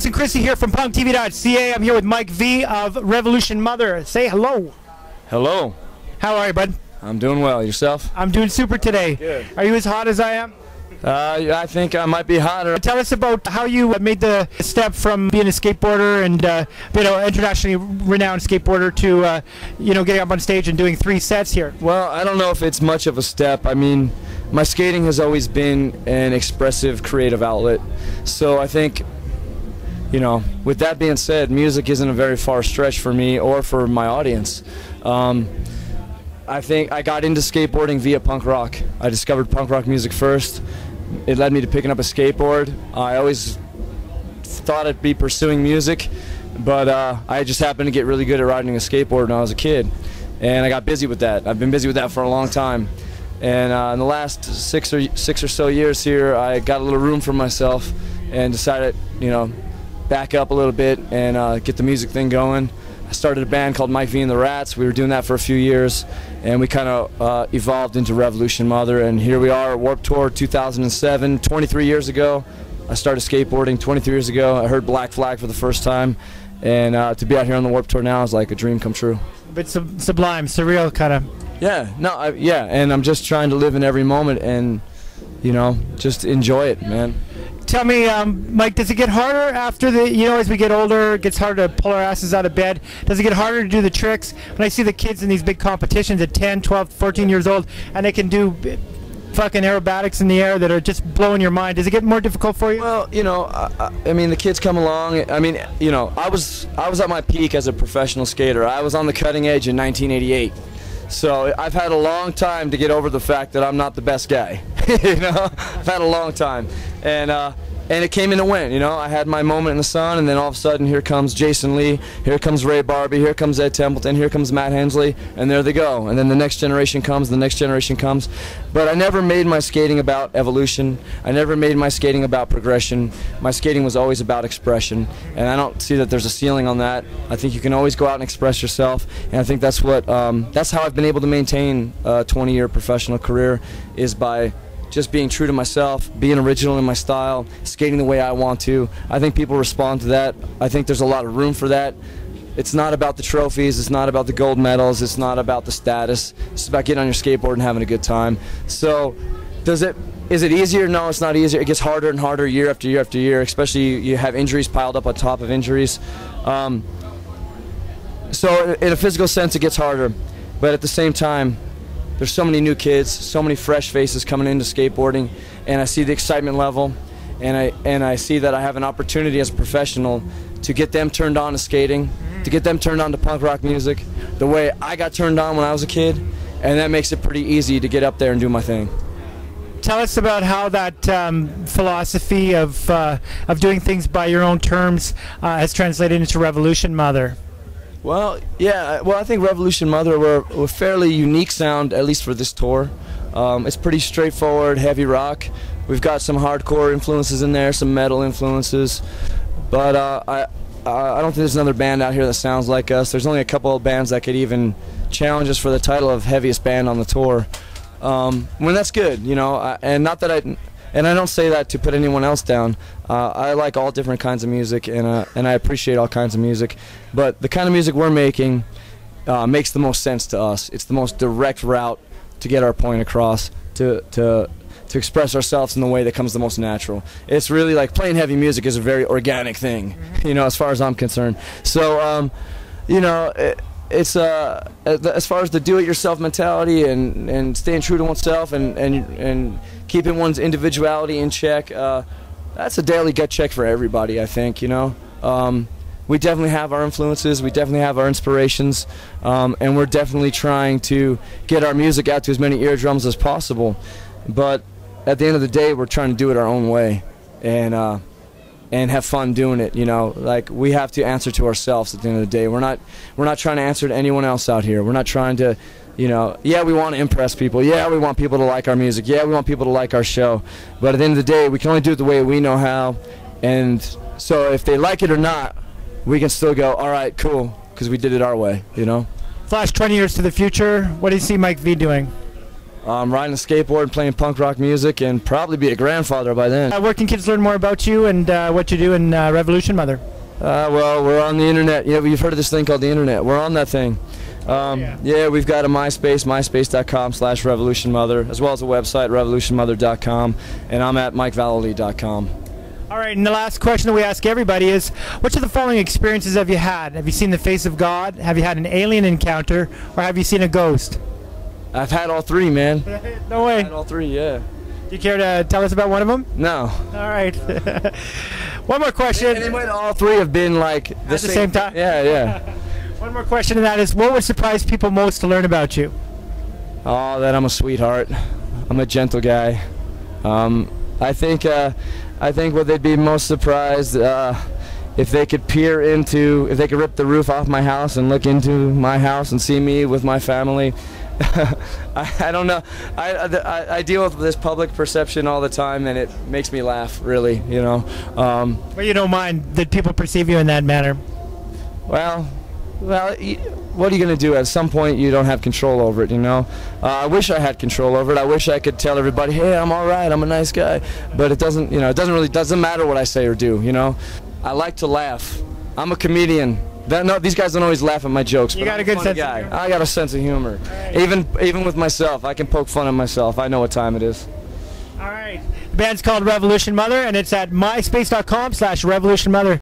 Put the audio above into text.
Alex and Chrissy here from PunkTV.ca. I'm here with Mike V of Revolution Mother. Say hello. Hello. How are you, bud? I'm doing well. Yourself? I'm doing super today. Good. Are you as hot as I am? I think I might be hotter. Tell us about how you made the step from being a skateboarder and internationally renowned skateboarder to getting up on stage and doing 3 sets here. Well, I don't know if it's much of a step. I mean, my skating has always been an expressive, creative outlet. So I think, with that being said, music isn't a very far stretch for me or for my audience. I think I got into skateboarding via punk rock. I discovered punk rock music first. It led me to picking up a skateboard. I always thought I'd be pursuing music, but I just happened to get really good at riding a skateboard when I was a kid, and I got busy with that. I've been busy with that for a long time, and in the last six or so years here, I got a little room for myself and decided, back up a little bit and get the music thing going. I started a band called Mike V and the Rats. We were doing that for a few years, and we kind of evolved into Revolution Mother, and here we are at Warped Tour 2007. 23 years ago, I started skateboarding. 23 years ago, I heard Black Flag for the first time, and to be out here on the Warped Tour now is like a dream come true. A bit sublime, surreal kind of. Yeah, and I'm just trying to live in every moment and, just enjoy it, man. Tell me, Mike, does it get harder after as we get older, it gets harder to pull our asses out of bed? Does it get harder to do the tricks? When I see the kids in these big competitions at 10, 12, 14 years old, and they can do fucking aerobatics in the air that are just blowing your mind, does it get more difficult for you? Well, I mean, the kids come along. I mean, I was at my peak as a professional skater. I was on the cutting edge in 1988. So I've had a long time to get over the fact that I'm not the best guy. I've had a long time, and it came and it went. I had my moment in the sun, and then all of a sudden, here comes Jason Lee, here comes Ray Barbie, here comes Ed Templeton, here comes Matt Hensley, and there they go. And then the next generation comes, the next generation comes. But I never made my skating about evolution. I never made my skating about progression. My skating was always about expression, and I don't see that there's a ceiling on that. I think you can always go out and express yourself, and I think that's what that's how I've been able to maintain a 20-year professional career, is by just being true to myself, being original in my style, skating the way I want to. I think people respond to that. I think there's a lot of room for that. It's not about the trophies, it's not about the gold medals, it's not about the status. It's about getting on your skateboard and having a good time. So, is it easier? No, it's not easier. It gets harder and harder year after year after year, especially you have injuries piled up on top of injuries. So in a physical sense, it gets harder, but at the same time, there's so many new kids, so many fresh faces coming into skateboarding, and I see the excitement level, and I see that I have an opportunity as a professional to get them turned on to skating, to get them turned on to punk rock music, the way I got turned on when I was a kid, and that makes it pretty easy to get up there and do my thing. Tell us about how that philosophy of doing things by your own terms has translated into Revolution Mother. Well, yeah. Well, I think Revolution Mother, we're a fairly unique sound, at least for this tour. It's pretty straightforward, heavy rock. We've got some hardcore influences in there, some metal influences, but I don't think there's another band out here that sounds like us. There's only a couple of bands that could even challenge us for the title of heaviest band on the tour. When that's good, and not that and I don't say that to put anyone else down. I like all different kinds of music, and I appreciate all kinds of music. But the kind of music we're making makes the most sense to us. It's the most direct route to get our point across, to express ourselves in the way that comes the most natural. It's really like playing heavy music is a very organic thing, as far as I'm concerned. So, it's as far as the do-it-yourself mentality and staying true to oneself and keeping one's individuality in check, that's a daily gut check for everybody, I think. We definitely have our influences, we definitely have our inspirations, and we're definitely trying to get our music out to as many eardrums as possible. But at the end of the day, we're trying to do it our own way and have fun doing it. Like, we have to answer to ourselves at the end of the day. We're not trying to answer to anyone else out here. We're not trying to, yeah, we want to impress people. Yeah, we want people to like our music. Yeah, we want people to like our show. But at the end of the day, we can only do it the way we know how. And so if they like it or not, we can still go, all right, cool, because we did it our way, Flash 20 years to the future, what do you see Mike V doing? riding a skateboard, playing punk rock music, and probably be a grandfather by then. Where can kids learn more about you and what you do in Revolution Mother? Well, we're on the internet. You've heard of this thing called the internet. We're on that thing. Yeah, we've got a MySpace, myspace.com/revolutionmother, as well as a website, revolutionmother.com, and I'm at mikevallely.com. All right, and the last question that we ask everybody is, which of the following experiences have you had? Have you seen the face of God? Have you had an alien encounter? Or have you seen a ghost? I've had all three, man. No way. I've had all three, yeah. Do you care to tell us about one of them? No. All right. One more question. And they might all three have been like at the same time? Yeah, yeah. One more question, and that is, what would surprise people most to learn about you? Oh, that I'm a sweetheart. I'm a gentle guy. I think what they'd be most surprised if they could if they could rip the roof off my house and look into my house and see me with my family. I don't know. I deal with this public perception all the time, and it makes me laugh, really, you know. But you don't mind that people perceive you in that manner? Well, what are you going to do? At some point, you don't have control over it, you know. I wish I had control over it. I wish I could tell everybody, hey, I'm all right, I'm a nice guy. But it doesn't, you know, it doesn't matter what I say or do, you know. I like to laugh. I'm a comedian. No, these guys don't always laugh at my jokes. You got a good sense of humor. I got a sense of humor. Right. Even with myself, I can poke fun at myself. I know what time it is. All right. The band's called Revolution Mother, and it's at myspace.com/revolutionmother.